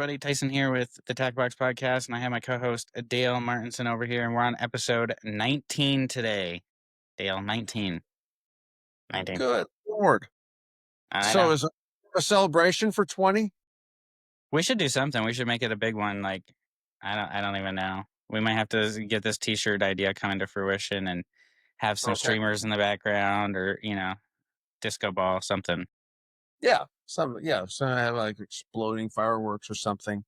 everybody? Tyson here with the Tack Box Podcast, and I have my co-host Dale Martinson over here, and we're on episode 19 today. Dale, 19. 19. Good Lord. I So know. is it a celebration for 20? We should do something. We should make it a big one. Like, I don't even know. We might have to get this T-shirt idea coming to fruition and have some Okay. streamers in the background, or disco ball, something. Yeah. So I have like exploding fireworks or something.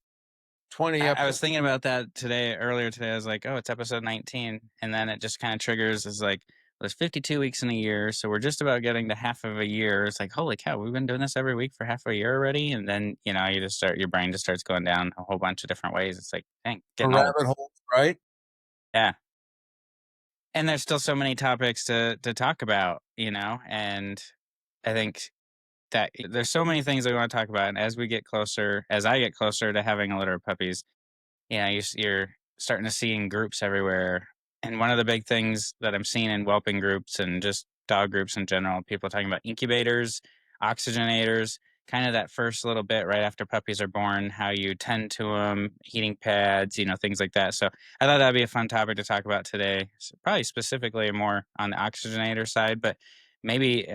20 I up. was thinking about that earlier today. I was like, oh, it's episode 19. And then it just kind of triggers is like, there's 52 weeks in a year. So we're just about getting to half of a year. It's like, holy cow, we've been doing this every week for half a year already. And then, your brain just starts going down a whole bunch of different ways. It's like, dang, A getting old. rabbit hole, right? Yeah. And there's still so many topics to talk about, and I think that there's so many things that we want to talk about. And as I get closer to having a litter of puppies, you're starting to see in groups everywhere. And one of the big things that I'm seeing in whelping groups and just dog groups in general, people talking about incubators, oxygenators, kind of that first little bit right after puppies are born, how you tend to them, heating pads, things like that. So I thought that'd be a fun topic to talk about today. So probably specifically more on the oxygenator side, but maybe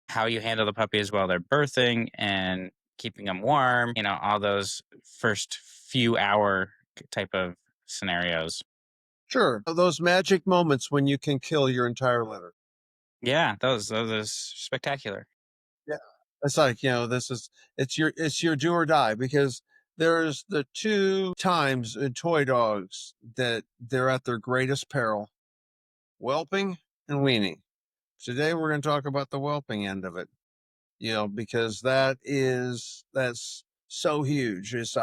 how you handle the puppies while they're birthing and keeping them warm, all those first few hour type of scenarios. Sure. Those magic moments when you can kill your entire litter. Yeah, those are spectacular. Yeah. It's like, it's your do or die, because there's the two times in toy dogs that they're at their greatest peril: whelping and weaning. Today we're going to talk about the whelping end of it. Because that's so huge. It's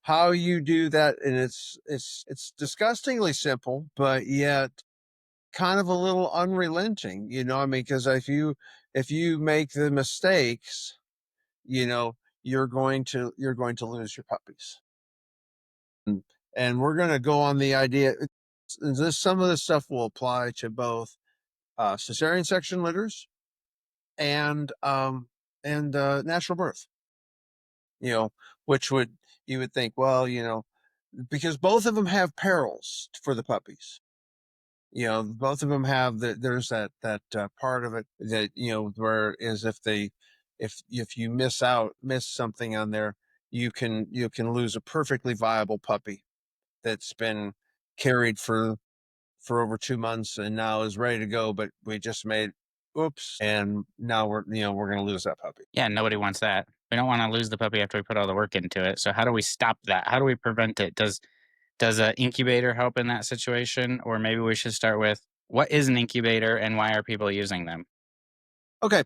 how you do that, and it's disgustingly simple, but yet kind of a little unrelenting. I mean, because if you make the mistakes, you know, you're going to lose your puppies. And we're going to go on the idea. Some of this stuff will apply to both cesarean section litters and natural birth. you know, which you would think, well, because both of them have perils for the puppies. Both of them have there's that part of it that, where is if you miss something on there, you can lose a perfectly viable puppy that's been carried for over 2 months and now is ready to go, but we just made oops, and now we're going to lose that puppy. Yeah, nobody wants that. We don't want to lose the puppy after we put all the work into it. So how do we stop that? How do we prevent it? Does an incubator help in that situation? Or maybe we should start with, what is an incubator and why are people using them? Okay.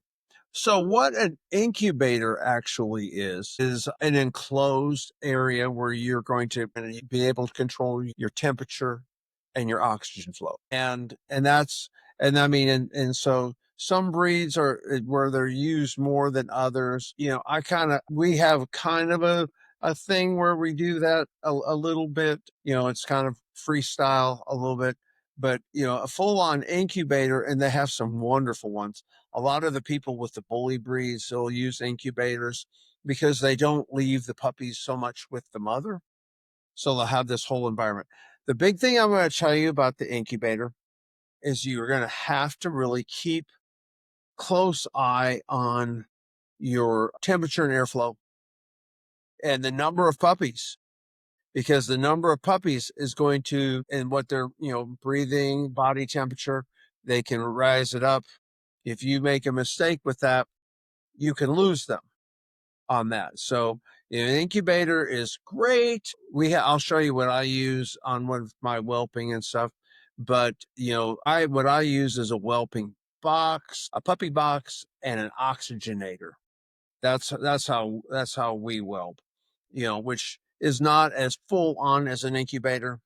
So what an incubator actually is an enclosed area where you're going to be able to control your temperature and your oxygen flow. And I mean, and so some breeds are where they're used more than others. We have kind of a thing where we do that a little bit. It's kind of freestyle a little bit, but a full on incubator, and they have some wonderful ones. A lot of the people with the bully breeds will use incubators because they don't leave the puppies so much with the mother. So they'll have this whole environment. The big thing I'm going to tell you about the incubator is you're going to have to really keep close eye on your temperature and airflow and the number of puppies, because the number of puppies is going to, and what they're, breathing, body temperature, they can rise it up. If you make a mistake with that, you can lose them on that. So an incubator is great. I'll show you what I use on one of my whelping and stuff. But what I use is a whelping box, a puppy box, and an oxygenator. That's how we whelp. Which is not as full on as an incubator,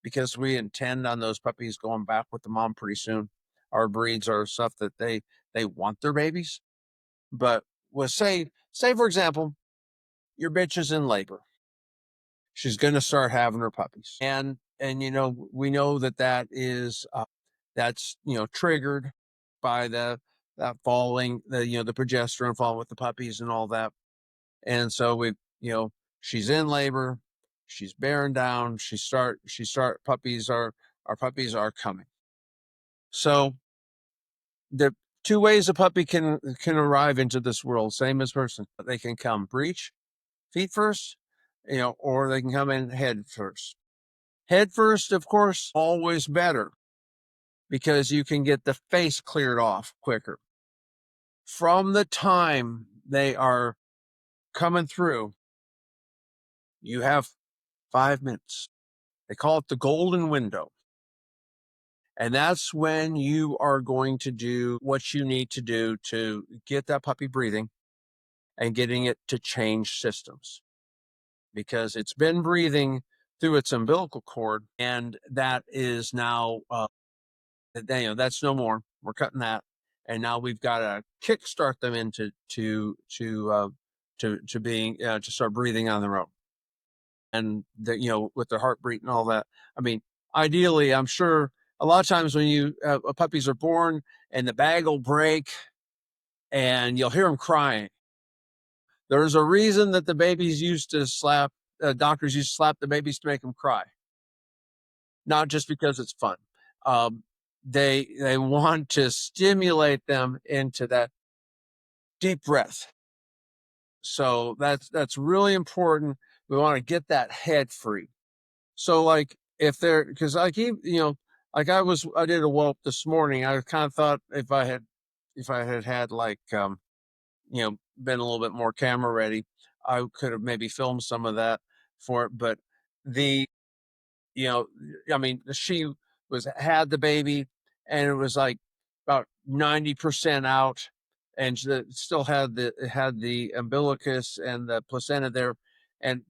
because we intend on those puppies going back with the mom pretty soon. Our breeds are stuff that they want their babies. But say for example, your bitch is in labor. She's going to start having her puppies. And we know that is that's triggered by that falling, the progesterone falling with the puppies and all that. And so we she's in labor, she's bearing down, our puppies are coming. So the two ways a puppy can arrive into this world, same as person. They can come breech, feet first, or they can come in head first. Head first, of course, always better because you can get the face cleared off quicker. From the time they are coming through, you have 5 minutes. They call it the golden window. And that's when you are going to do what you need to do to get that puppy breathing and getting it to change systems, because it's been breathing through its umbilical cord, and that is now, that's no more. We're cutting that, and now we've got to kickstart them into being to start breathing on their own, and with their heartbeat and all that. I mean, ideally, I'm sure a lot of times when puppies are born and the bag will break, and you'll hear them crying. There's a reason that the babies used to slap. Doctors used to slap the babies to make them cry, not just because it's fun. Um, they want to stimulate them into that deep breath. So that's really important. We want to get that head free. So like if they're, because like like I did a whelp this morning. I kind of thought if I had like been a little bit more camera ready, I could have maybe filmed some of that for it. But the you know, I mean, she had the baby, and it was like about 90% out, and she still had the umbilicus and the placenta there, and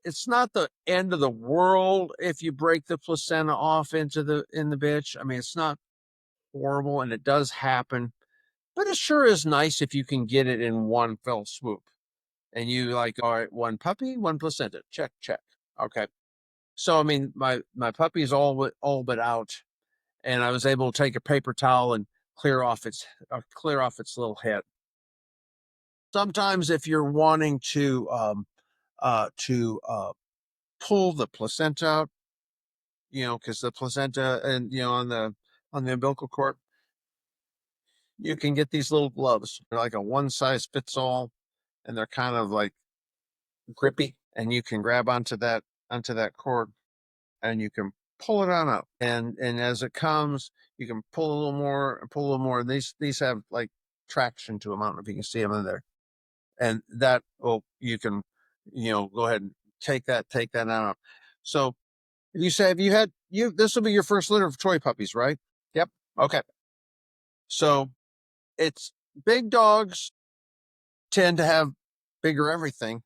it's not the end of the world if you break the placenta off in the bitch. I mean, it's not horrible, and it does happen, but it sure is nice if you can get it in one fell swoop. And you like, all right, one puppy, one placenta, check, check. Okay. So I mean, my puppy's all but out, and I was able to take a paper towel and clear off its little head. Sometimes, if you're wanting to pull the placenta out, because the placenta and on the umbilical cord, you can get these little gloves. They're like a one size fits all, and they're kind of like grippy, and you can grab onto that cord, and you can pull it on up, and as it comes, you can pull a little more and pull a little more. These have like traction to them. I don't know if you can see them in there, and that, oh, you can go ahead and take that out. So you say, have you had this will be your first litter of toy puppies, right? Yep. Okay. So it's big dogs tend to have bigger everything,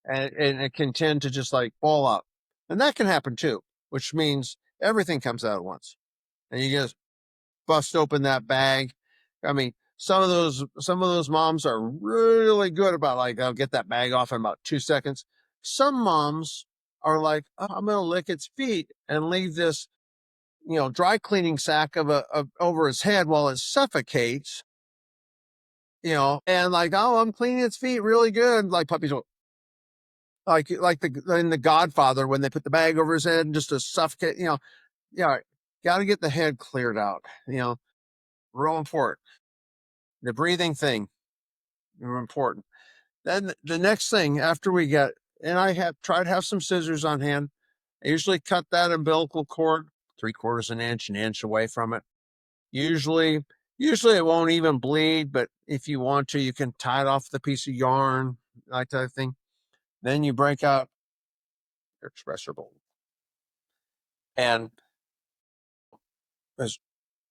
and it can tend to just like fall out, and that can happen too, which means everything comes out at once, and you just bust open that bag. I mean, some of those moms are really good about, like, I'll get that bag off in about 2 seconds. Some moms are like, oh, I'm gonna lick its feet and leave this dry cleaning sack of over his head while it suffocates. And like, oh, I'm cleaning its feet really good. Like puppies will, in the Godfather, when they put the bag over his head and just to suffocate. Yeah, got to get the head cleared out. Real important. The breathing thing, real important. Then the next thing after we get, and I have tried to have some scissors on hand. I usually cut that umbilical cord 3/4 an inch away from it. Usually, usually it won't even bleed, but if you want to, you can tie it off the piece of yarn, like that thing. Then you break out your expressor bolt, and because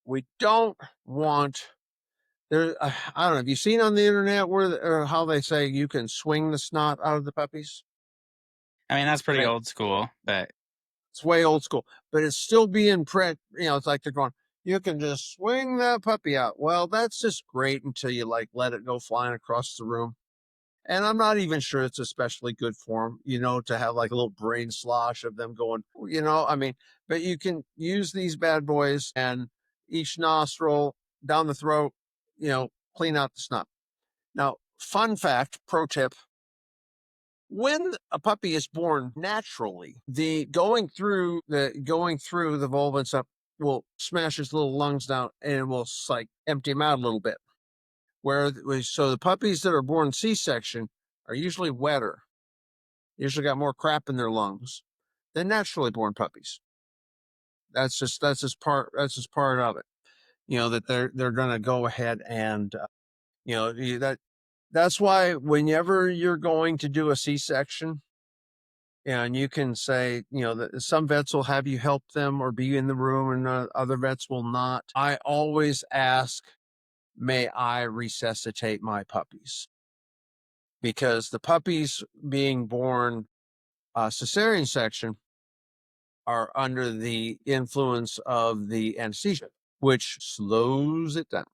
we don't want there, I don't know. Have you seen on the internet or how they say you can swing the snot out of the puppies? I mean, that's pretty Right. old school, but It's way old school, but it's still being print. It's like they're going, you can just swing that puppy out. Well, that's just great until you like let it go flying across the room. And I'm not even sure it's especially good for them, to have like a little brain slosh of them going, I mean, but you can use these bad boys, and each nostril down the throat, clean out the snot. Now, fun fact, pro tip, When a puppy is born naturally, the going through the vulva and stuff will smash his little lungs down and will like empty him out a little bit. So the puppies that are born C-section are usually wetter, usually got more crap in their lungs than naturally born puppies. That's just part of it. That they're going to go ahead and that's why whenever you're going to do a C-section, and you can say, that some vets will have you help them or be in the room, and other vets will not. I always ask, may I resuscitate my puppies? Because the puppies being born cesarean section are under the influence of the anesthesia, which slows it down.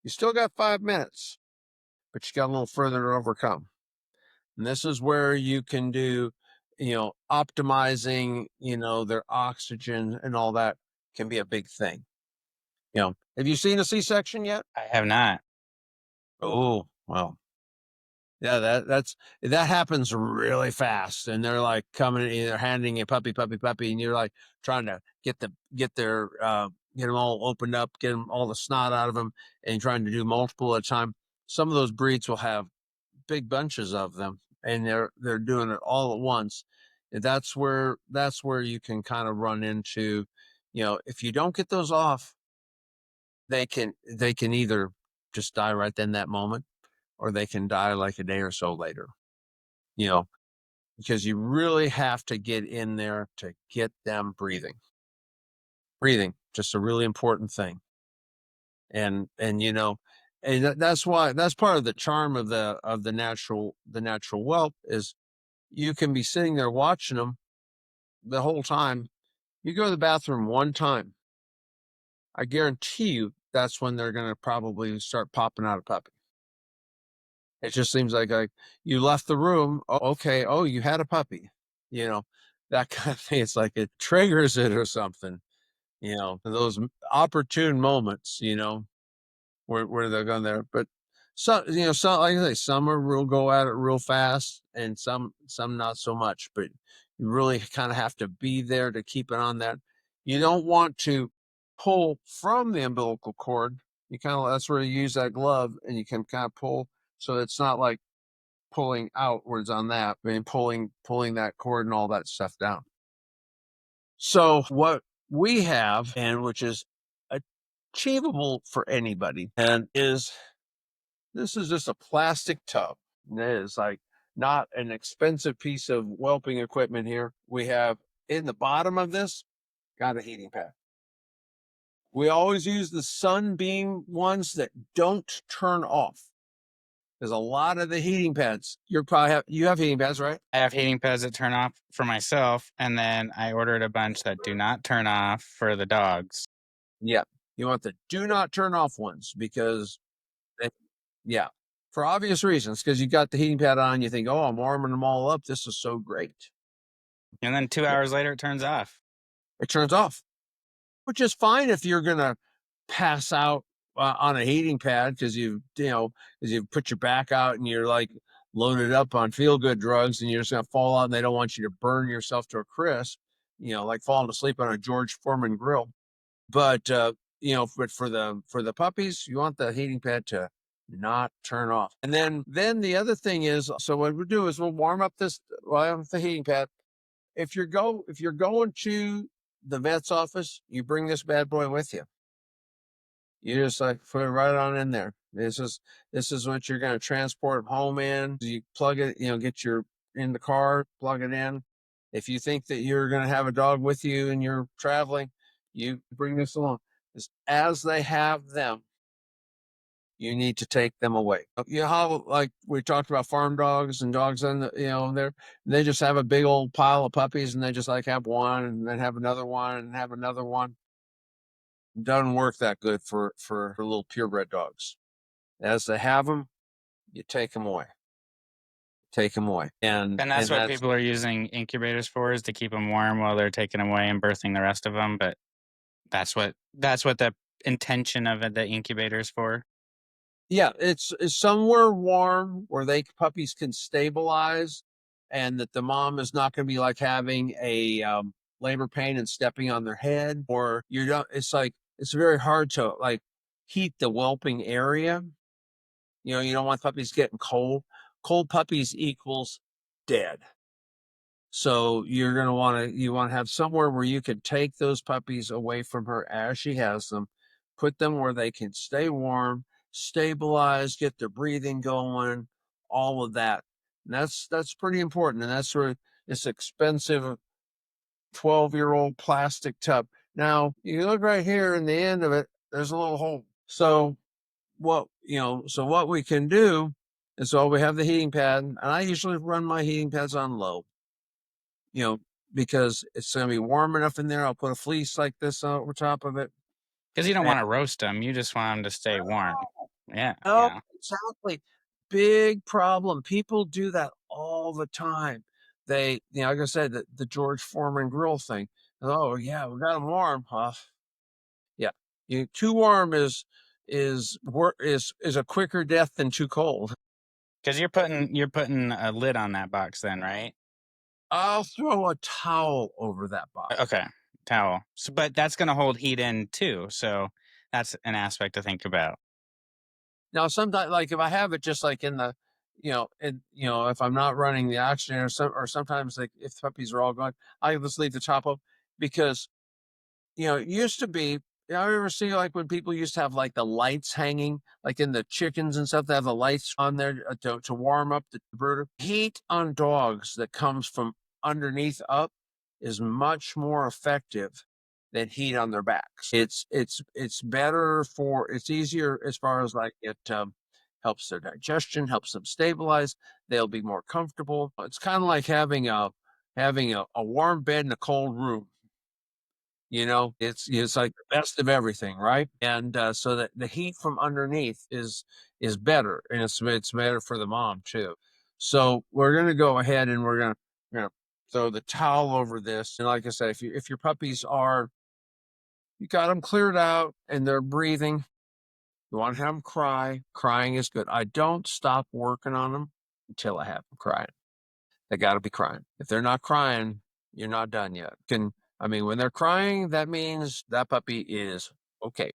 You still got 5 minutes, but you got a little further to overcome. And this is where you can do, optimizing, their oxygen and all that can be a big thing. Have you seen a C-section yet? I have not. Oh, well, yeah, that happens really fast. And they're like coming in, they're handing you puppy, puppy, puppy, and you're like trying to get them all opened up, get them all the snot out of them, and trying to do multiple at a time. Some of those breeds will have big bunches of them, and they're doing it all at once. That's where you can kind of run into, if you don't get those off, they can either just die right then that moment, or they can die like a day or so later. You know, because you really have to get in there to get them breathing. Breathing, just a really important thing. And that's why that's part of the charm of the natural whelp is you can be sitting there watching them the whole time. You go to the bathroom one time, I guarantee you that's when they're going to probably start popping out a puppy. It just seems like you left the room. Oh, okay. Oh, you had a puppy, you know, that kind of thing. It's like it triggers it or something, those opportune moments, where they're going there. But some like I say, some will go at it real fast, and some not so much. But you really kind of have to be there to keep it on that. You don't want to pull from the umbilical cord. That's where you use that glove, and you can kind of pull, so it's not like pulling outwards on that, I mean pulling that cord and all that stuff down. So what we have, and which is achievable for anybody, and this is just a plastic tub. It is like not an expensive piece of whelping equipment here. We have in the bottom of this got a heating pad. We always use the sunbeam ones that don't turn off. There's a lot of the heating pads. You have heating pads, right? I have heating pads that turn off for myself, and then I ordered a bunch that do not turn off for the dogs. Yeah. You want the do not turn off ones because yeah, for obvious reasons, because you got the heating pad on, you think, oh, I'm warming them all up. This is so great. And then 2 hours later, it turns off. It turns off, which is fine if you're going to pass out on a heating pad because you've put your back out and you're like loaded up on feel good drugs and you're just going to fall out and they don't want you to burn yourself to a crisp, like falling asleep on a George Foreman grill. But but for the puppies, you want the heating pad to not turn off. And then the other thing is, so what we'll do is we'll warm up the heating pad. If you're going to the vet's office, you bring this bad boy with you. You just like put it right on in there. This is what you're going to transport home in. You plug it, in the car, plug it in. If you think that you're going to have a dog with you and you're traveling, you bring this along. As they have them, you need to take them away. You know how, like we talked about farm dogs and dogs on they just have a big old pile of puppies and they just like have one and then have another one and have another one. Doesn't work that good for little purebred dogs. As they have them, you take them away. Take them away, And that's what people are using incubators for, is to keep them warm while they're taking away and birthing the rest of them. But that's what the intention of the incubator is for. Yeah, it's somewhere warm where puppies can stabilize and that the mom is not going to be like having a labor pain and stepping on their head, or you're not, it's like, it's very hard to like heat the whelping area. You don't want puppies getting cold. Cold puppies equals dead. So you're going to you want to have somewhere where you can take those puppies away from her as she has them, put them where they can stay warm, stabilize, get their breathing going, all of that. And that's pretty important. And that's where this expensive 12-year-old plastic tub. Now you look right here in the end of it, there's a little hole. So what we can do is, so we have the heating pad, and I usually run my heating pads on low, you know, because it's going to be warm enough in there. I'll put a fleece like this over top of it. Because you don't And want to roast them. You just want them to stay warm. Yeah, no, exactly. Big problem. People do that all the time. They, like I said, the George Foreman grill thing. Oh yeah, we got them warm. Yeah, too warm is a quicker death than too cold. because you're putting a lid on that box then, right? I'll throw a towel over that box. Okay, towel. So, but that's going to hold heat in too. So that's an aspect to think about. Now, sometimes, like if I have it just like in the, if I'm not running the oxygen, or sometimes like if puppies are all gone, I just leave the top up, because it used to be. I ever see like when people used to have like the lights hanging, like in the chickens and stuff, they have the lights on there to warm up the brooder. Heat on dogs that comes from underneath up is much more effective than heat on their backs. It's better it's easier as far as like it helps their digestion, helps them stabilize. They'll be more comfortable. It's kind of like having a warm bed in a cold room. It's like the best of everything, right? And so that the heat from underneath is better, and it's better for the mom too. So we're gonna go ahead and we're gonna throw the towel over this. And like I said, if your puppies are, you got them cleared out and they're breathing, you want to have them cry. Crying is good. I don't stop working on them until I have them crying. They got to be crying. If they're not crying, you're not done yet. When they're crying, that means that puppy is okay.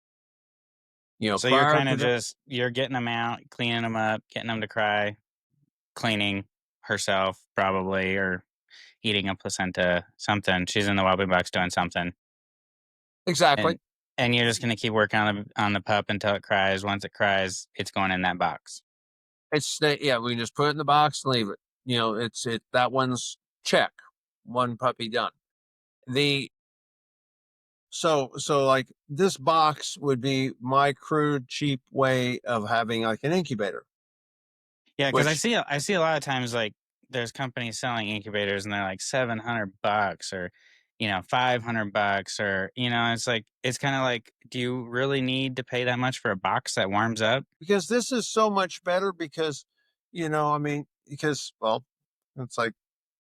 So you're Prior kind to of that, just you're getting them out, cleaning them up, getting them to cry, cleaning herself probably, or eating a placenta, something. She's in the wellbeing box doing something, exactly. and you're just gonna keep working on the pup until it cries. Once it cries, it's going in that box. Yeah, we can just put it in the box and leave it. That one's check. One puppy done. The so like this box would be my crude, cheap way of having like an incubator, Yeah, because I which see I see a lot of times like there's companies selling incubators and they're like $700 or $500 or it's like it's kind of like, do you really need to pay that much for a box that warms up? because this is so much better because, because, well, it's like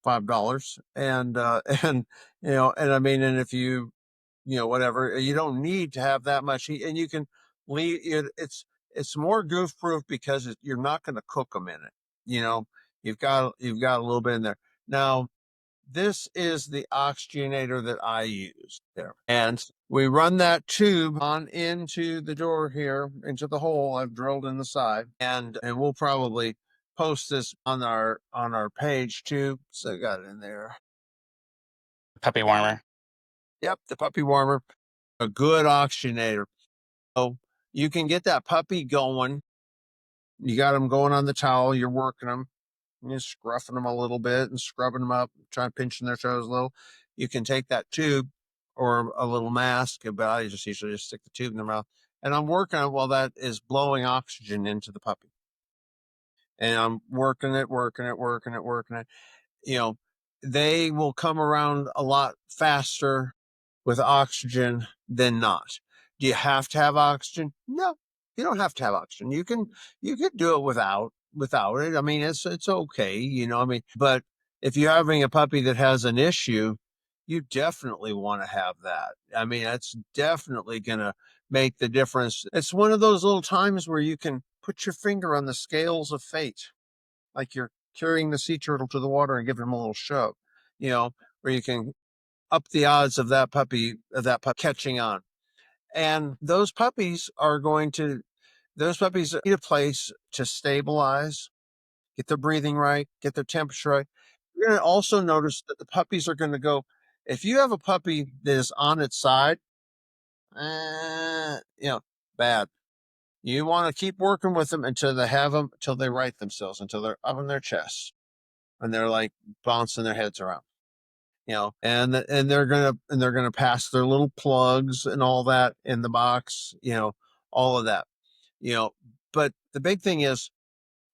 $5 and, and, and if whatever, you don't need to have that much heat, and you can leave it. It's more goof proof because you're not going to cook them in it. You know, you've got a little bit in there. Now, this is the oxygenator that I use there. And we run that tube on into the door here, into the hole I've drilled in the side. And we'll probably post this on our page too. So I got it in there. Puppy warmer. Yep, the puppy warmer, a good oxygenator. So you can get that puppy going. You got them going on the towel, you're working them. You're scruffing them a little bit and scrubbing them up, trying pinching their toes a little. You can take that tube or a little mask, but I just usually just stick the tube in their mouth. And I'm working on while that is blowing oxygen into the puppy. And I'm working it, working it, working it, working it. You know, they will come around a lot faster with oxygen than not. Do you have to have oxygen? No, you don't have to have oxygen. You can do it without it. It's okay, but if you're having a puppy that has an issue, you definitely want to have that. That's definitely gonna make the difference. It's one of those little times where you can put your finger on the scales of fate, like you're carrying the sea turtle to the water and giving him a little shove, you know, where you can up the odds of that puppy catching on. And those puppies need a place to stabilize, get their breathing right, get their temperature right. You're going to also notice that the puppies are going to go, if you have a puppy that is on its side, bad. You want to keep working with them until they right themselves, until they're up on their chests and they're like bouncing their heads around, and they're gonna pass their little plugs and all that in the box, all of that, you know. But the big thing is,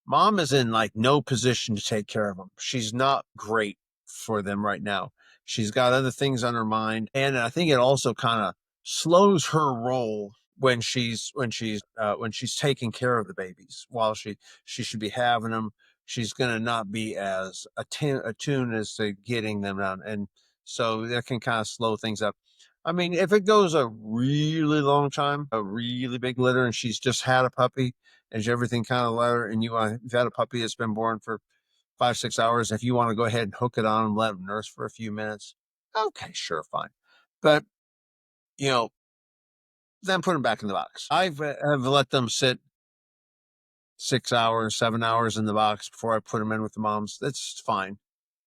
mom is in like no position to take care of them. She's not great for them right now. She's got other things on her mind, and I think it also kind of slows her role when she's taking care of the babies while she should be having them. She's going to not be as attuned as to getting them done, and so that can kind of slow things up. I mean, if it goes a really long time, a really big litter, and she's just had a puppy, and everything kind of let her, and you've had a puppy that's been born for 5, 6 hours. If you want to go ahead and hook it on and let them nurse for a few minutes, okay, sure, fine. But you know, then put them back in the box. Have let them sit 6 hours, 7 hours in the box before I put them in with the moms. That's fine.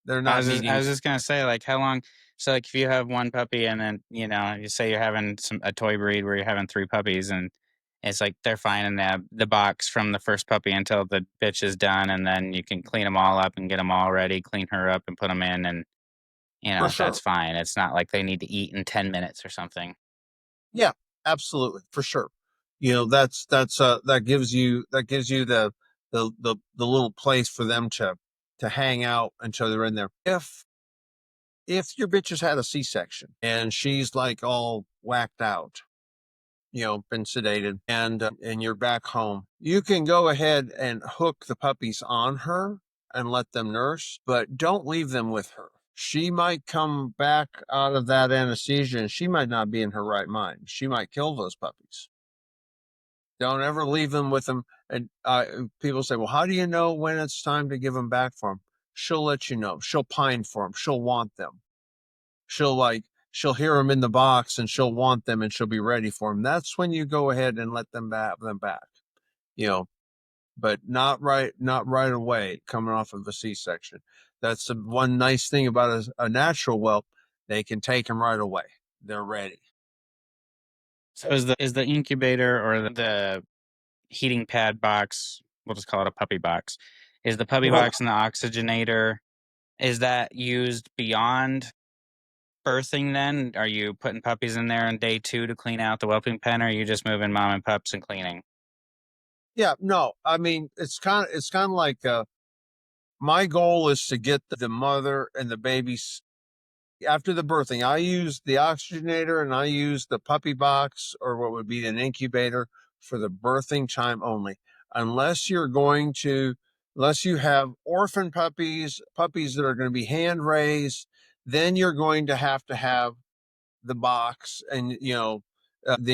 They're I not was just I needing. was just gonna say, like, how long so, like, if you have 1 puppy and then, you say you're having a toy breed where you're having 3 puppies and it's like they're fine in the box from the first puppy until the bitch is done, and then you can clean them all up and get them all ready, clean her up and put them in, and, For that's sure. fine. It's not like they need to eat in 10 minutes or something. Yeah, absolutely, for sure. That gives you the little place for them to hang out until they're in there. If your bitch has had a C-section and she's like all whacked out, been sedated, and you're back home, you can go ahead and hook the puppies on her and let them nurse, but don't leave them with her. She might come back out of that anesthesia and she might not be in her right mind. She might kill those puppies. Don't ever leave them with them. And people say, well, how do you know when it's time to give them back for them? She'll let you know. She'll pine for them. She'll want them. She'll hear them in the box and she'll want them and she'll be ready for them. That's when you go ahead and let them back, you know, but not right away coming off of a C-section. That's the one nice thing about a natural whelp. They can take them right away. They're ready. So is the incubator or the heating pad box, we'll just call it a puppy box, is the puppy Well, box and the oxygenator, is that used beyond birthing then? Are you putting puppies in there on day 2 to clean out the whelping pen, or are you just moving mom and pups and cleaning? yeah, no, I mean, it's kind of like, my goal is to get the mother and the babies after the birthing. I use the oxygenator and I use the puppy box, or what would be an incubator, for the birthing time only. Unless you're going to, unless you have orphan puppies that are going to be hand raised, then you're going to have the box and, the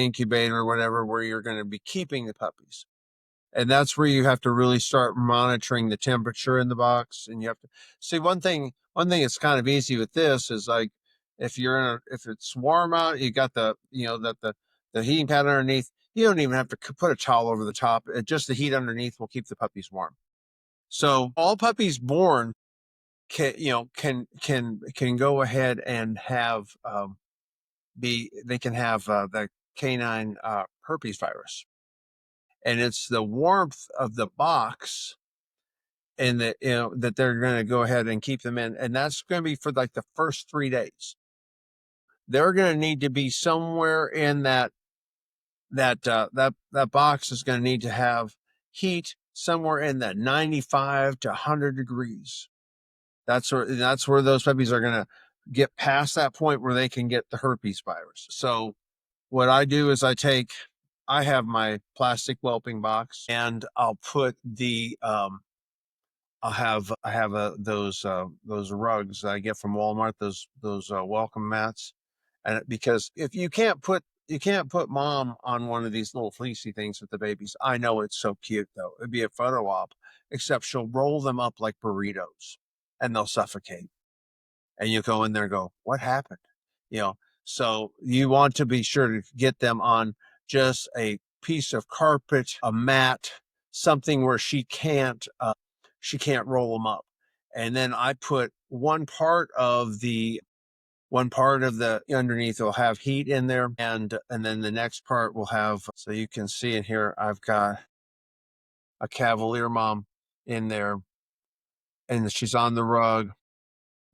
incubator or whatever, where you're going to be keeping the puppies. And that's where you have to really start monitoring the temperature in the box. And you have to see one thing that's kind of easy with this is, like, if it's warm out, you got the heating pad underneath. You don't even have to put a towel over the top. Just the heat underneath will keep the puppies warm. So all puppies born can go ahead and have they can have the canine herpes virus, and it's the warmth of the box and that they're going to go ahead and keep them in, and that's going to be for like the first 3 days. They're going to need to be somewhere in that box is going to need to have heat somewhere in that 95 to 100 degrees. That's where those puppies are going to get past that point where they can get the herpes virus. So what I do is I have my plastic whelping box, and I have those rugs that I get from Walmart, those welcome mats. And because if you can't put mom on one of these little fleecy things with the babies. I know it's so cute though. It'd be a photo op. except she'll roll them up like burritos and they'll suffocate. And you go in there and go, what happened? You know, so you want to be sure to get them on just a piece of carpet, a mat, something where she can't roll them up. And then I put one part of the underneath will have heat in there, and then the next part will have, so you can see in here I've got a Cavalier mom in there, and she's on the rug.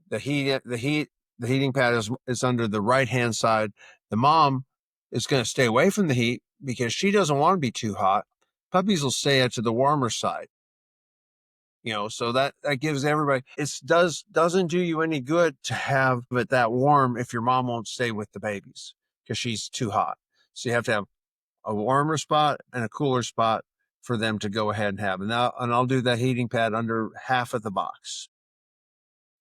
The heating pad is under the right hand side. The mom is going to stay away from the heat because she doesn't want to be too hot. Puppies will stay to the warmer side, so that gives everybody, doesn't do you any good to have it that warm if your mom won't stay with the babies because she's too hot. So you have to have a warmer spot and a cooler spot for them to go ahead and have. And I'll do that heating pad under half of the box.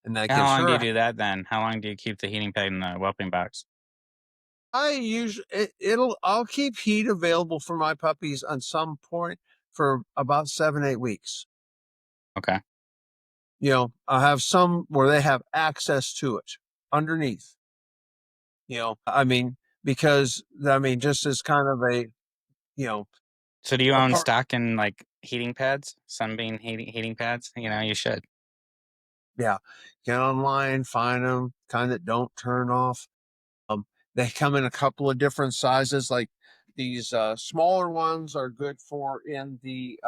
And that How gives long do you her, do that then? How long do you keep the heating pad in the whelping box? I usually, I'll keep heat available for my puppies on some point for about 7, 8 weeks. Okay. I have some where they have access to it underneath, I mean, because just as kind of you know, So do you a own part, stock in like heating pads, sunbeam heating pads? You should. yeah, get online, find them, kind that don't turn off. Um, they come in a couple of different sizes. Like these smaller ones are good for in the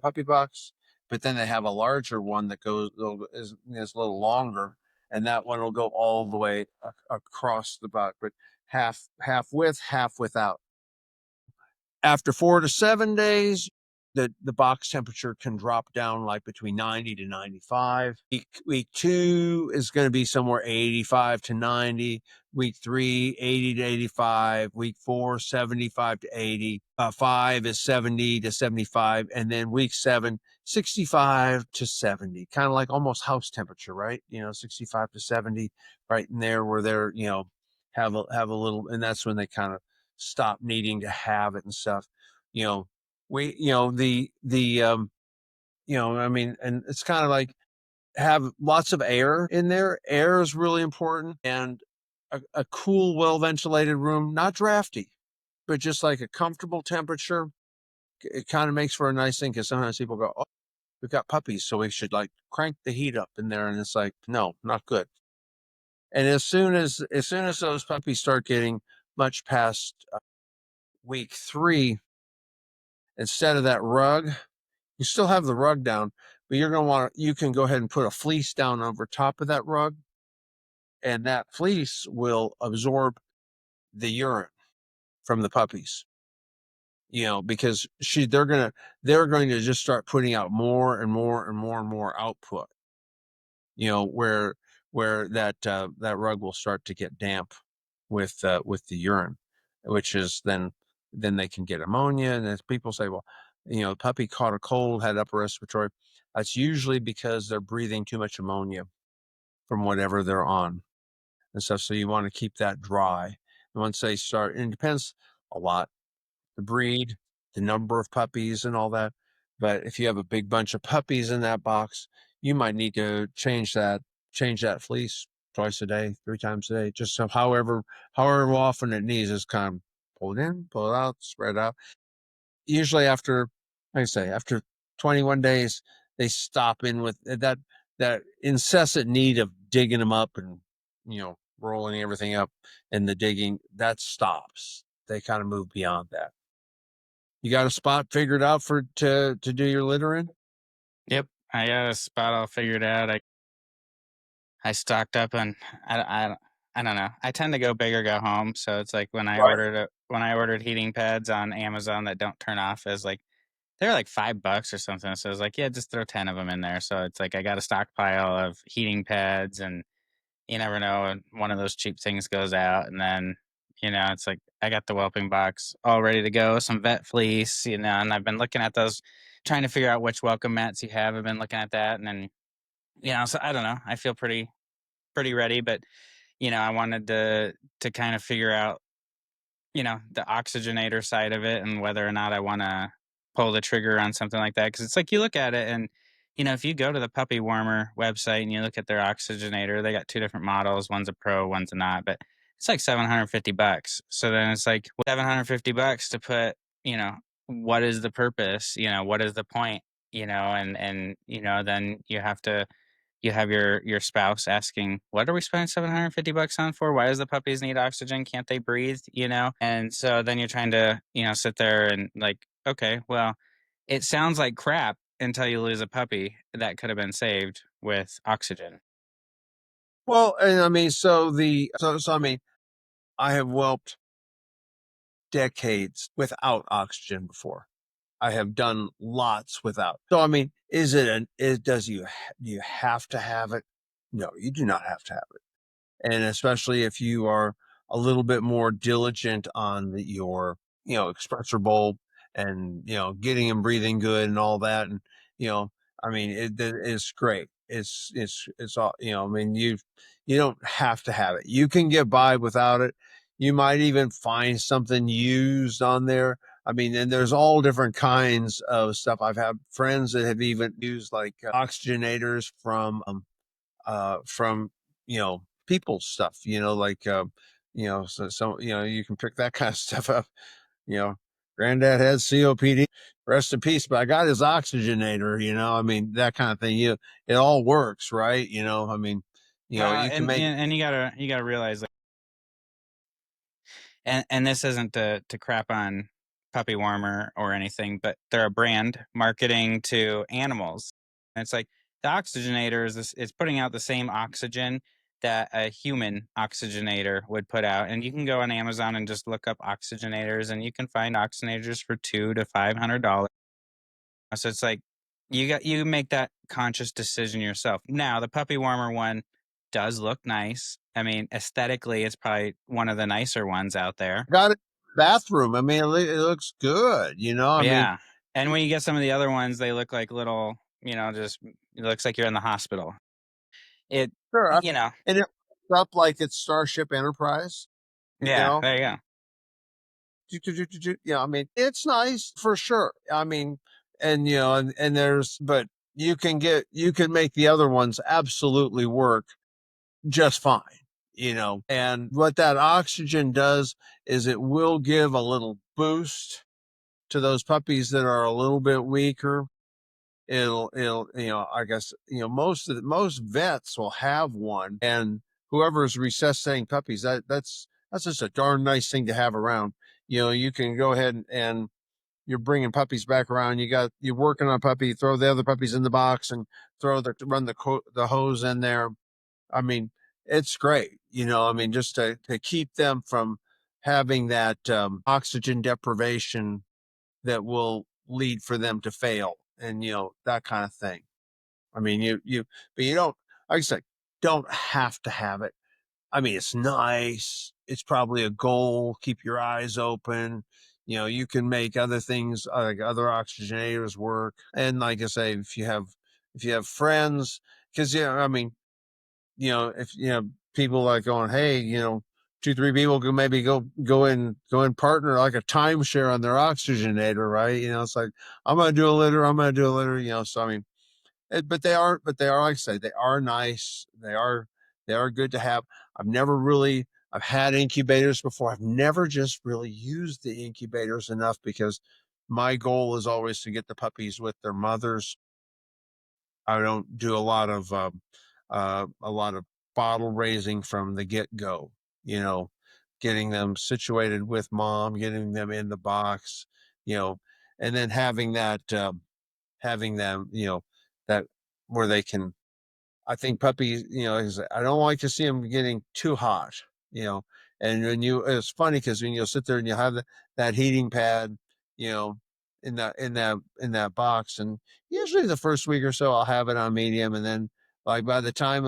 puppy box, but then they have a larger one that is a little longer, and that one will go all the way across the box, but half width, half without. After 4 to 7 days, the box temperature can drop down like between 90 to 95. Week two is going to be somewhere 85 to 90. Week three, 80 to 85. Week four, 75 to 80. Five is 70 to 75. And then week seven, 65 to 70. Kind of like almost house temperature, right? 65 to 70, right in there where they're, have a little, and that's when they kind of stop needing to have it and stuff. You know, we, and it's kind of like have lots of air in there. Air is really important, and a cool, well ventilated room, not drafty, but just like a comfortable temperature. It kind of makes for a nice thing because sometimes people go, "Oh, we've got puppies, so we should like crank the heat up in there," and it's like, no, not good. And as soon as those puppies start getting much past week three, instead of that rug, you still have the rug down, but you can go ahead and put a fleece down over top of that rug, and that fleece will absorb the urine from the puppies. Because they're going to just start putting out more and more and more and more output. Where that rug will start to get damp with the urine, which is then they can get ammonia. And as people say, well, the puppy caught a cold, had upper respiratory. That's usually because they're breathing too much ammonia from whatever they're on and stuff. So you want to keep that dry. And once they start, and it depends a lot, the breed, the number of puppies, and all that. But if you have a big bunch of puppies in that box, you might need to change that fleece twice a day, 3 times a day, just so however often it needs is kind of pull it in, pull it out, spread out. Usually after, like I say, after 21 days, they stop in with that incessant need of digging them up and rolling everything up, and the digging that stops. They kind of move beyond that. You got a spot figured out to do your litter in? Yep. I got a spot all figured out. I stocked up on I don't know. I tend to go big or go home. So it's like Right. when I ordered heating pads on Amazon that don't turn off, as like they're like $5 or something. So I was like, yeah, just throw 10 of them in there. So it's like I got a stockpile of heating pads, and you never know when one of those cheap things goes out. And then, it's like I got the whelping box all ready to go, some vet fleece, and I've been looking at those, trying to figure out which welcome mats you have. I've been looking at that. And then, so I don't know. I feel pretty ready, but I wanted to kind of figure out, the oxygenator side of it and whether or not I want to. pull the trigger on something like that because it's like you look at it and if you go to the puppy warmer website and you look at their oxygenator, they got two different models. One's a pro, one's a not, but it's like $750. So then it's like $750 to put, what is the purpose? What is the point? And then you have your spouse asking, "What are we spending $750 on for? Why does the puppies need oxygen? Can't they breathe?" And so then you're trying to, sit there and like, okay, well, it sounds like crap until you lose a puppy that could have been saved with oxygen. Well, and I mean, so I mean, I have whelped decades without oxygen before. I have done lots without. So I mean, is it an is does you do you have to have it? No, you do not have to have it. And especially if you are a little bit more diligent on your expressor bulb and getting him breathing good and all that. And you know I mean it's great. It's all I mean, you don't have to have it. You can get by without it. You might even find something used on there. I mean, and there's all different kinds of stuff. I've had friends that have even used like oxygenators from people's stuff, like so you can pick that kind of stuff up. you know Granddad had COPD, rest in peace, but I got his oxygenator. I mean, that kind of thing. It all works, right? I mean, Well, you can and make. and, and you gotta realize, like, and this isn't to crap on puppy warmer or anything, but they're a brand marketing to animals. And it's like the oxygenator is putting out the same oxygen that a human oxygenator would put out. And you can go on Amazon and just look up oxygenators, and you can find oxygenators for $200 to $500. So it's like you make that conscious decision yourself. Now the puppy warmer one does look nice. I mean, aesthetically, it's probably one of the nicer ones out there. Got it. Bathroom. I mean, it looks good. I mean, Yeah. And when you get some of the other ones, they look like little, just it looks like you're in the hospital. It, sure. you know, And it up like it's Starship Enterprise. You yeah, know, there you go. Yeah, I mean, it's nice for sure. I mean, and there's, but you can make the other ones absolutely work just fine. And what that oxygen does is it will give a little boost to those puppies that are a little bit weaker. It'll I guess most vets will have one, and whoever is resuscitating puppies, that's just a darn nice thing to have around. You can go ahead and you're bringing puppies back around. You're working on a puppy, throw the other puppies in the box and run the hose in there. I mean, it's great. I mean, just to keep them from having that oxygen deprivation that will lead for them to fail, and that kind of thing. I mean, but you don't, like I said, don't have to have it. I mean, it's nice. It's probably a goal. Keep your eyes open. You can make other things like other oxygenators work. And like I say, if you have friends, because I mean, if people like going, hey, 2, 3 people can maybe go in partner like a timeshare on their oxygenator, right? It's like I'm gonna do a litter, I'm gonna do a litter. So I mean, but they are like I say, they are nice. They are good to have. I've had incubators before. I've never just really used the incubators enough because my goal is always to get the puppies with their mothers. I don't do a lot of bottle raising from the get go. You know, getting them situated with mom, getting them in the box. You know, and then having them, that where they can. I think puppies, I don't like to see them getting too hot. You know, and it's funny because when you'll sit there and you have that heating pad, you know, in that box, and usually the first week or so I'll have it on medium, and then like by the time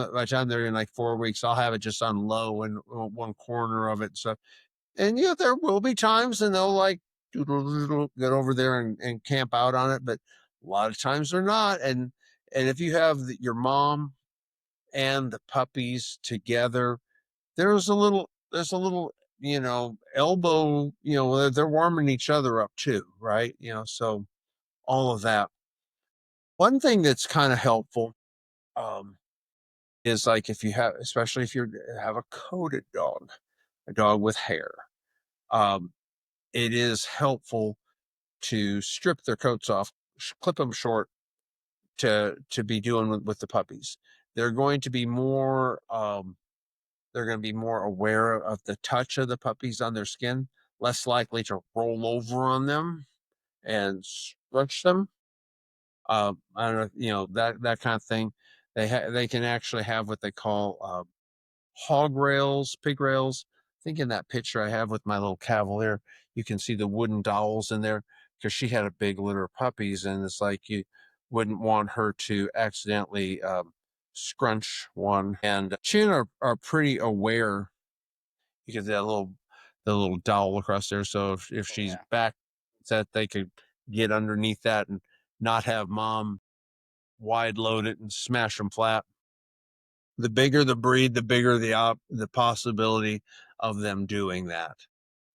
they're in like 4 weeks, I'll have it just on low in one corner of it. So, and there will be times and they'll like get over there and camp out on it, but a lot of times they're not. And if you have your mom and the puppies together, there's a little elbow, they're warming each other up too, right? So all of that. One thing that's kind of helpful um, is like if you have, especially if you have a coated dog, a dog with hair, um, it is helpful to strip their coats off, clip them short to be doing with the puppies. They're going to be more they're going to be more aware of the touch of the puppies on their skin, less likely to roll over on them and stretch them. I don't know, that kind of thing. They can actually have what they call hog rails, pig rails. I think in that picture I have with my little Cavalier, you can see the wooden dowels in there because she had a big litter of puppies, and it's like you wouldn't want her to accidentally scrunch one. And Chin are pretty aware because the little dowel across there. So if Oh, she's yeah. back, that they could get underneath that and not have mom wide load it and smash them flat. The bigger the breed, the bigger the possibility of them doing that.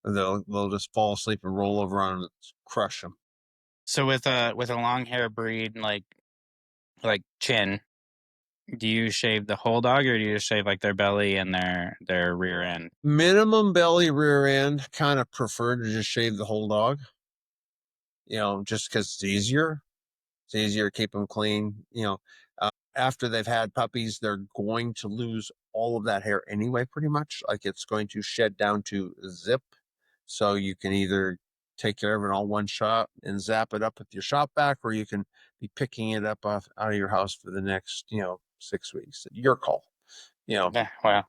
They'll just fall asleep and roll over on and crush them. So with a long hair breed like Chin, do you shave the whole dog or do you just shave like their belly and their rear end? Minimum belly, rear end, kind of prefer to just shave the whole dog. Just because it's easier. It's easier to keep them clean. After they've had puppies, they're going to lose all of that hair anyway, pretty much. Like it's going to shed down to zip. So you can either take care of it all one shot and zap it up with your shop vac, or you can be picking it up out of your house for the next, 6 weeks. Your call, you know. Yeah, well,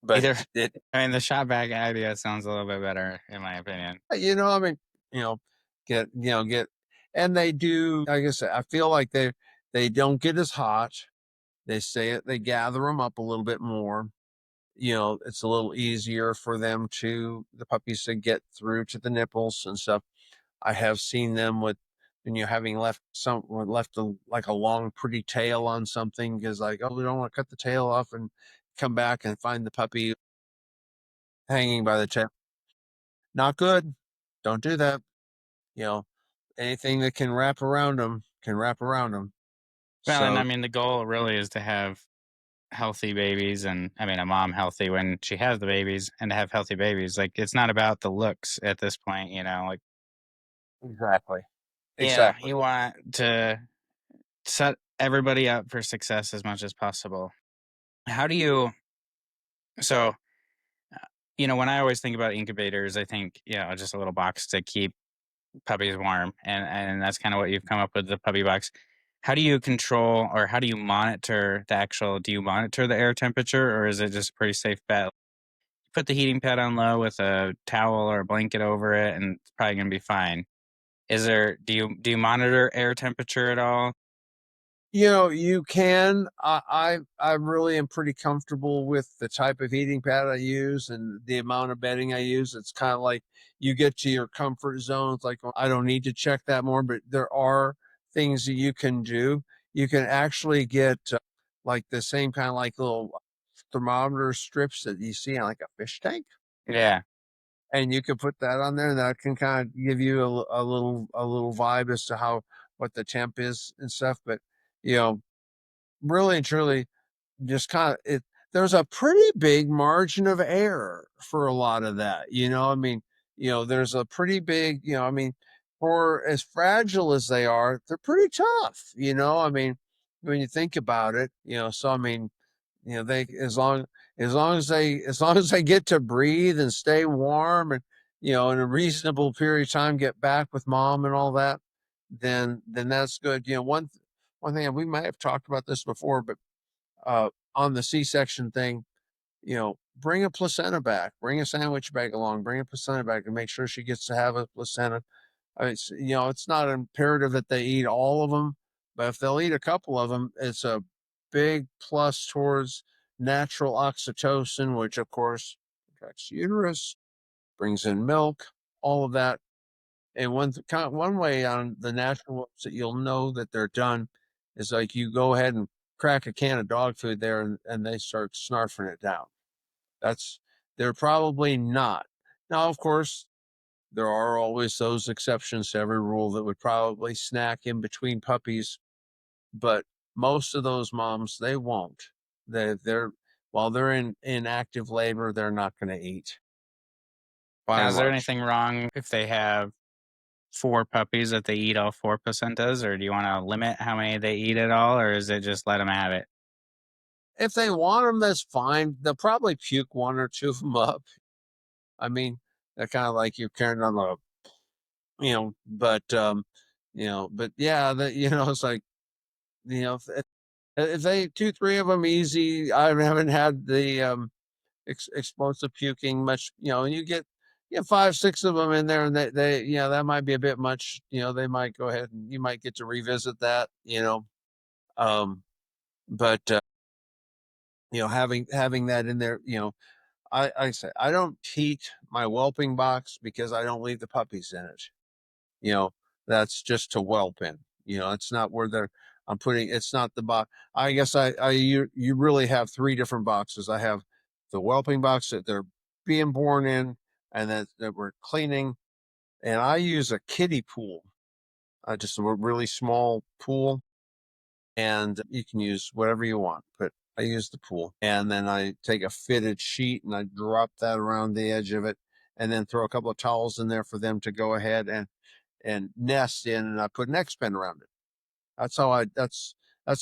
But either it, I mean the shop bag idea sounds a little bit better in my opinion. I mean, you know, get, and they do. Like I said, I feel like they don't get as hot. They say it. They gather them up a little bit more. It's a little easier for the puppies to get through to the nipples and stuff. I have seen them with, having left like a long, pretty tail on something because like, oh, we don't want to cut the tail off and come back and find the puppy hanging by the tail. Not good. Don't do that. You know, anything that can wrap around them can wrap around them. Well, and I So mean the goal really is to have healthy babies and I mean a mom healthy when she has the babies and to have healthy babies. Like it's not about the looks at this point, like exactly, yeah, exactly. you want to set everybody up for success as much as possible. How do you so when I always think about incubators, I think, just a little box to keep puppies warm and that's kind of what you've come up with the puppy box. How do you control or how do you monitor do you monitor the air temperature or is it just a pretty safe bet? Put the heating pad on low with a towel or a blanket over it and it's probably going to be fine. Do you monitor air temperature at all? You can. I really am pretty comfortable with the type of heating pad I use and the amount of bedding I use. It's kind of like you get to your comfort zone. It's like, well, I don't need to check that more, but there are things that you can do. You can actually get like the same kind of like little thermometer strips that you see on like a fish tank, Yeah. and you can put that on there, and that can kind of give you a little vibe as to how what the temp is and stuff. But you know, really and truly, just kind of it. There's a pretty big margin of error for a lot of that. I mean, there's a pretty big, I mean, for as fragile as they are, they're pretty tough. I mean, when you think about it, so I mean, they as long as they get to breathe and stay warm and in a reasonable period of time get back with mom and all that, then that's good. One thing, we might have talked about this before, but on the C-section thing, bring a placenta back, bring a sandwich bag along, bring a placenta back, and make sure she gets to have a placenta. I mean, it's not imperative that they eat all of them, but if they'll eat a couple of them, it's a big plus towards natural oxytocin, which of course contracts the uterus, brings in milk, all of that. And one way on the natural ones that you'll know that they're done is like you go ahead and crack a can of dog food there and they start snarfing it down. That's They're probably not. Now, of course, There are always those exceptions to every rule that would probably snack in between puppies, but most of those moms, they won't. They're while they're in active labor, they're not going to eat by Now, and is there large. anything wrong if they have 4 puppies that they eat all 4 placentas, or do you wanna limit how many they eat at all, or is it just let them have it? If they want them, that's fine. They'll probably puke one or two of them up. I mean, they're kind of like you're carrying on a, but yeah, it's like, if they two, three of them easy, I haven't had the explosive puking much, and you get five, six of them in there, and that might be a bit much. They might go ahead and you might get to revisit that. Um, but having that in there, I say I don't heat my whelping box because I don't leave the puppies in it. You know, that's just to whelp in. It's not where they're. I'm putting. It's not the box. I guess you really have three different boxes. I have the whelping box that they're being born in, and that we're cleaning. And I use a kiddie pool, just a really small pool, and you can use whatever you want. But I use the pool, and then I take a fitted sheet and I drop that around the edge of it, and then throw a couple of towels in there for them to go ahead and nest in, and I put an X pen around it. That's how I that's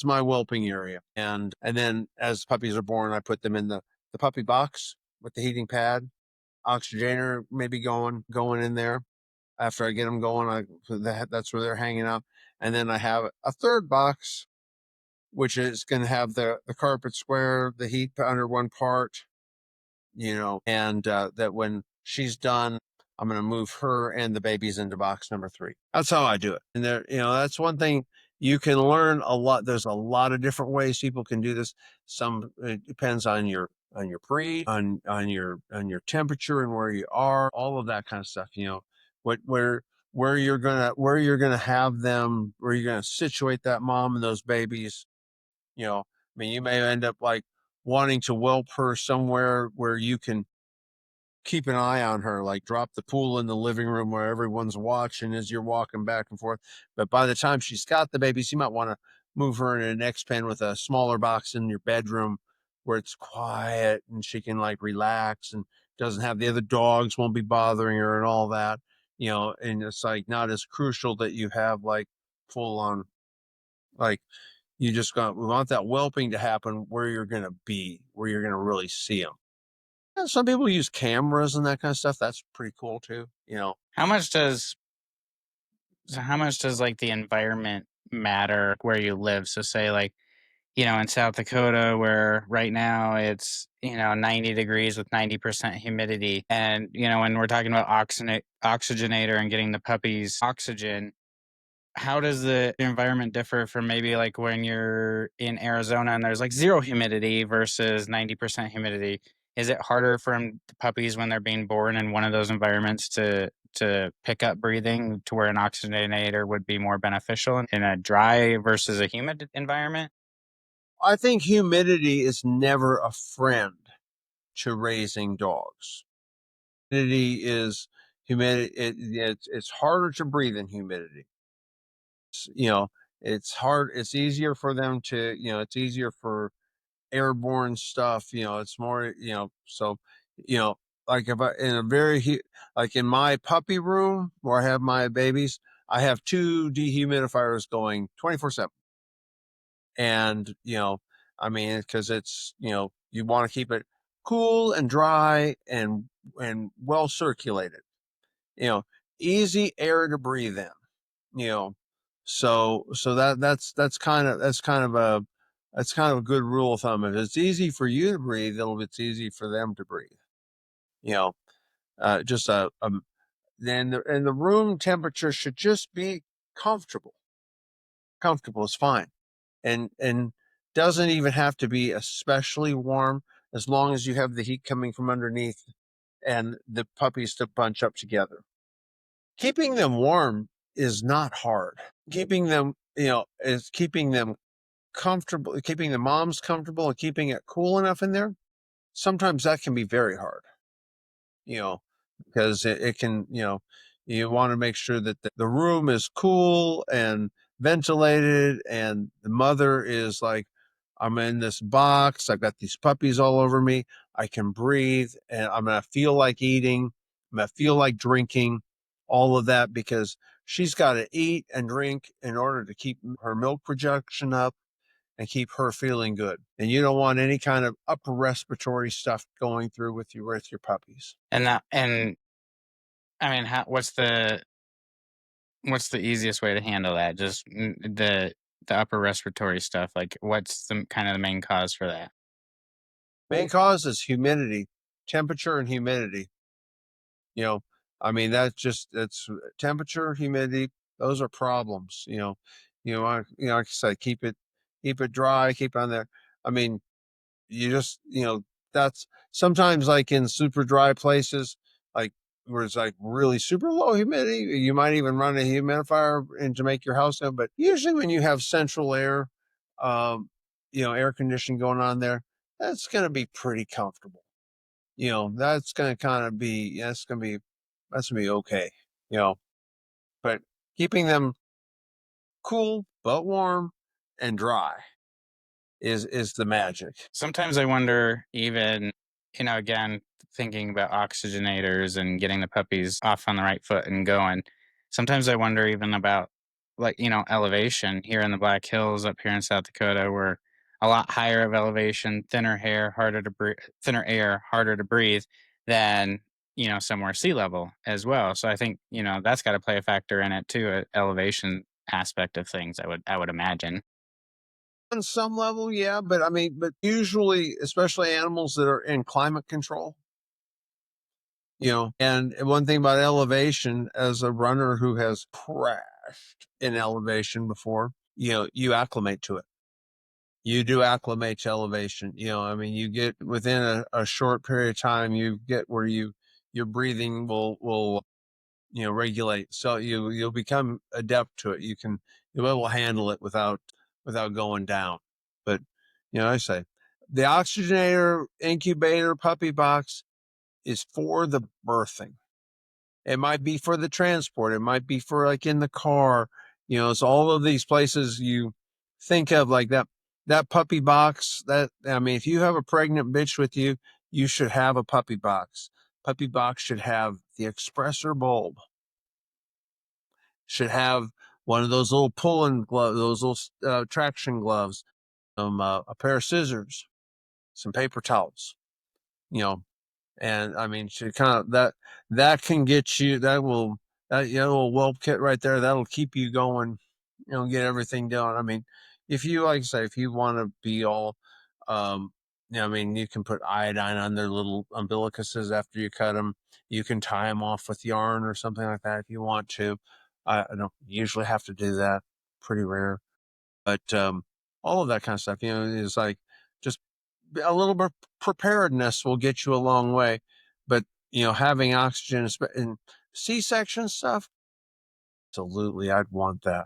my whelping area. And then as puppies are born, I put them in the puppy box with the heating pad, oxygenator maybe going in there. After I get them going, that's where they're hanging out. And then I have a third box, which is going to have the carpet square, the heat under one part, and that when she's done, I'm going to move her and the babies into box number three. That's how I do it. And that's one thing you can learn a lot. There's a lot of different ways people can do this. Some it depends on your breed, on your temperature and where you are, all of that kind of stuff. What where you're gonna have them, where you're gonna situate that mom and those babies. I mean, you may end up like wanting to whelp her somewhere where you can keep an eye on her, like drop the pool in the living room where everyone's watching as you're walking back and forth. But by the time she's got the babies, you might want to move her in an X pen with a smaller box in your bedroom where it's quiet and she can like relax and doesn't have the other dogs won't be bothering her and all that. And it's like not as crucial that you have like full on like we want that whelping to happen where you're going to be, where you're going to really see them. Yeah, some people use cameras and that kind of stuff. That's pretty cool too. How much does like, the environment matter where you live? So say, like, in South Dakota, where right now it's, 90 degrees with 90% humidity, and, when we're talking about oxygenator and getting the puppies oxygen, how does the environment differ from maybe like when you're in Arizona and there's like zero humidity versus 90% humidity? Is it harder for the puppies when they're being born in one of those environments to pick up breathing to where an oxygenator would be more beneficial in a dry versus a humid environment? I think humidity is never a friend to raising dogs. Humidity is humidity. It's harder to breathe in humidity. It's, you know, it's hard. It's easier for them to. It's easier for airborne stuff. It's more. So, you know, like if I in a like in my puppy room where I have my babies, I have two dehumidifiers going 24/7. And I mean, because it's you want to keep it cool and dry and well circulated, you know easy air to breathe in, you know so that's kind of a good rule of thumb. If it's easy for you to breathe, it's easy for them to breathe. you know just then the room temperature should just be comfortable. Comfortable is fine, and doesn't even have to be especially warm, as long as you have the heat coming from underneath and the puppies to bunch up together. Keeping them warm is not hard. Keeping them, is keeping them comfortable, keeping the moms comfortable and keeping it cool enough in there. Sometimes that can be very hard, you know, because it can, you want to make sure that the room is cool and ventilated, and the mother is like, I'm in this box, I've got these puppies all over me, I can breathe, and I'm going to feel like eating, I'm going to feel like drinking, all of that, because she's got to eat and drink in order to keep her milk production up and keep her feeling good. And you don't want any kind of upper respiratory stuff going through with your puppies. And I mean, what's the easiest way to handle that? Just the upper respiratory stuff. Like, what's the kind of the main cause for that? Main cause is humidity, temperature and humidity. You know, I mean, that's temperature, humidity, those are problems. Like I said, keep it dry, keep on there. I mean, you just, that's sometimes like in super dry places, like where it's like really super low humidity, you might even run a humidifier in to make your house go. But usually when you have central air, air conditioning going on there, that's going to be pretty comfortable. That's going to kind of be, that's going to be okay, you know, but keeping them cool, but warm and dry is the magic. Sometimes I wonder, even, again, thinking about oxygenators and getting the puppies off on the right foot and going. Sometimes I wonder even about, like, elevation here in the Black Hills up here in South Dakota. We're a lot higher of elevation, thinner hair, harder to breathe, thinner air, harder to breathe than, somewhere sea level as well. So I think, that's got to play a factor in it too, elevation aspect of things, I would imagine. On some level, yeah, but I mean, but usually, especially animals that are in climate control, and one thing about elevation, as a runner who has crashed in elevation before, you acclimate to it. You do acclimate to elevation. I mean, you get within a short period of time, you get where your breathing will regulate. So you'll become adept to it. You'll be able to handle it without going down. But I say the oxygenator incubator puppy box is for the birthing. It might be for the transport. It might be for like in the car. It's all of these places you think of like that. That puppy box, I mean, if you have a pregnant bitch with you, you should have a puppy box. Puppy box should have the expressor bulb, should have one of those little pulling gloves, those little traction gloves, a pair of scissors, some paper towels, you know, and I mean, she kind of that can get you. That little whelp kit right there. That'll keep you going. Get everything done. I mean, if you like I say, if you want to be all, I mean, you can put iodine on their little umbilicuses after you cut them. You can tie them off with yarn or something like that if you want to. I don't usually have to do that. Pretty rare, but all of that kind of stuff. Is like just a little bit of preparedness will get you a long way. But having oxygen in C-section stuff, absolutely, I'd want that.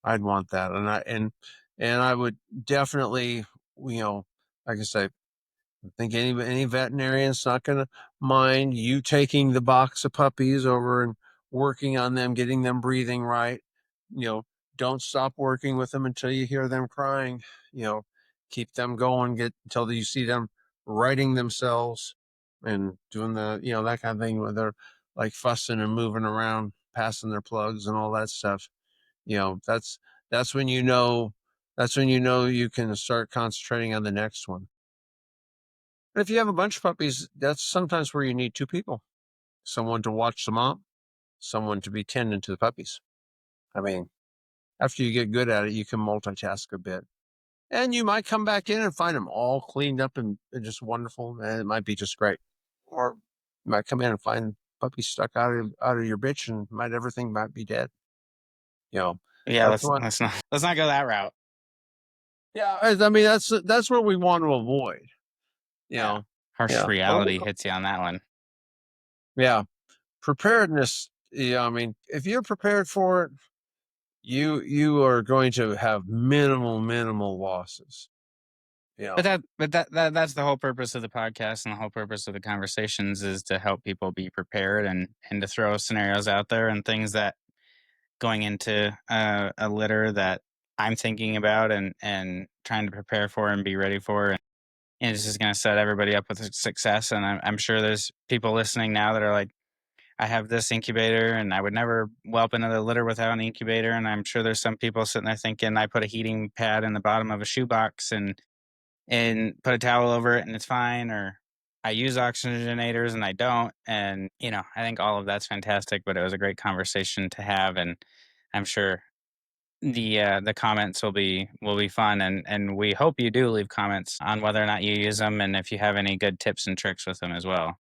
I'd want that, and I would definitely, like I say, I think any veterinarian's not going to mind you taking the box of puppies over and working on them, getting them breathing right. You know, don't stop working with them until you hear them crying. You know, keep them going, get until you see them righting themselves and doing that kind of thing where they're like fussing and moving around, passing their plugs and all that stuff. You know, that's when you can start concentrating on the next one. But if you have a bunch of puppies, that's sometimes where you need two people, someone to watch the mom, someone to be tending to the puppies. I mean, after you get good at it, you can multitask a bit. And you might come back in and find them all cleaned up and just wonderful. And it might be just great. Or you might come in and find puppies stuck out of your bitch and everything might be dead. You know, Yeah, that's let's what, let's not let's not go that route. yeah, I mean, that's what we want to avoid, you Yeah, know. harsh Yeah. But reality hits you on that one. yeah, preparedness. Yeah, I mean, if you're prepared for it, you are going to have minimal losses. You know, But that's the whole purpose of the podcast and the whole purpose of the conversations is to help people be prepared and to throw scenarios out there and things that going into a litter that I'm thinking about and trying to prepare for and be ready for. And it's just going to set everybody up with success. And I'm sure there's people listening now that are like, I have this incubator and I would never whelp another litter without an incubator. And I'm sure there's some people sitting there thinking I put a heating pad in the bottom of a shoebox and put a towel over it and it's fine. Or I use oxygenators and I don't. And, I think all of that's fantastic, but it was a great conversation to have. And I'm sure the comments will be fun, and we hope you do leave comments on whether or not you use them, and if you have any good tips and tricks with them as well.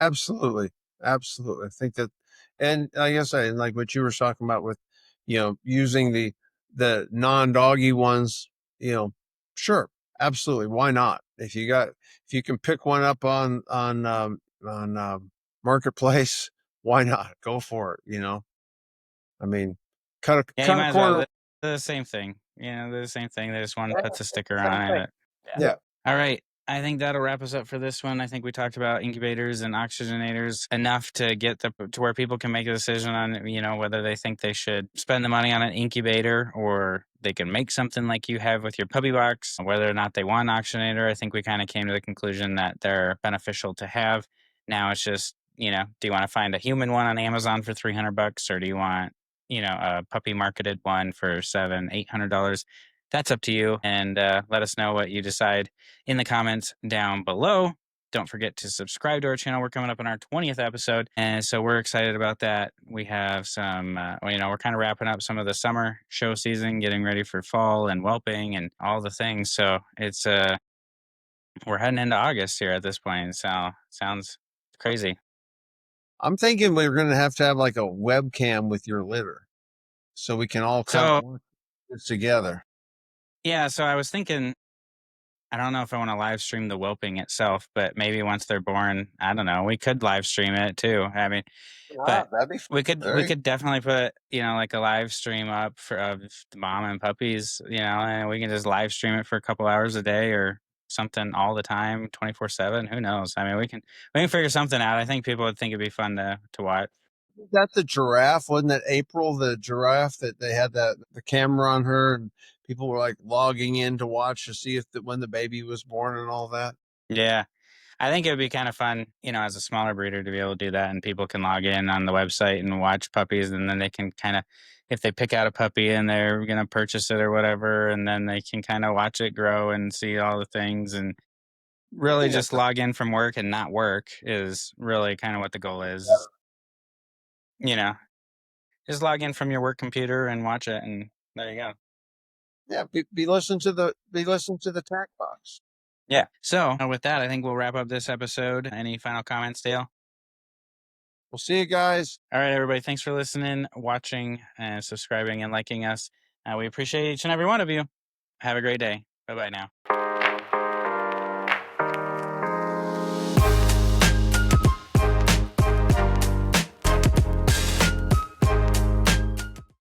absolutely, absolutely. I think that, and like I say, like what you were talking about with, using the non-doggy ones, sure, absolutely. Why not? If you can pick one up on marketplace, why not? Go for it. I mean, Yeah, you cut a might as well. corner. They're the same thing. They're the same thing. They just one Yeah, puts a sticker same on thing. it. Yeah. Yeah, All right. I think that'll wrap us up for this one. I think we talked about incubators and oxygenators enough to get to where people can make a decision on, whether they think they should spend the money on an incubator or they can make something like you have with your puppy box, whether or not they want an oxygenator. I think we kind of came to the conclusion that they're beneficial to have. Now it's just, do you want to find a human one on Amazon for $300 or do you want, a puppy marketed one for $700-800? That's up to you. And let us know what you decide in the comments down below. Don't forget to subscribe to our channel. We're coming up on our 20th episode. And so we're excited about that. We have some, we're kind of wrapping up some of the summer show season, getting ready for fall and whelping and all the things. So we're heading into August here at this point. So sounds crazy. I'm thinking we're going to have like a webcam with your litter, so we can all kind of So, work this together. yeah, so I was thinking, I don't know if I want to live stream the whelping itself, but maybe once they're born, I don't know. We could live stream it too. I mean, Ah, but that'd be we could there. we could definitely put, like a live stream up for of the mom and puppies, and we can just live stream it for a couple hours a day or something all the time, 24/7. Who knows? I mean, we can figure something out. I think people would think it'd be fun to watch. That's the giraffe, wasn't that April? The giraffe that they had the camera on her, and people were like logging in to watch to see if when the baby was born and all that. Yeah. I think it would be kind of fun, as a smaller breeder to be able to do that and people can log in on the website and watch puppies and then they can kind of if they pick out a puppy and they're going to purchase it or whatever and then they can kind of watch it grow and see all the things and I really think just that's log in from work and not work is really kind of what the goal is, you know, just log in from your work computer and watch it and there you go. yeah. Be listen to the tack box. Yeah. So with that, I think we'll wrap up this episode. Any final comments, Dale? We'll see you guys. All right, everybody. Thanks for listening, watching, and subscribing and liking us. We appreciate each and every one of you. Have a great day. Bye bye now.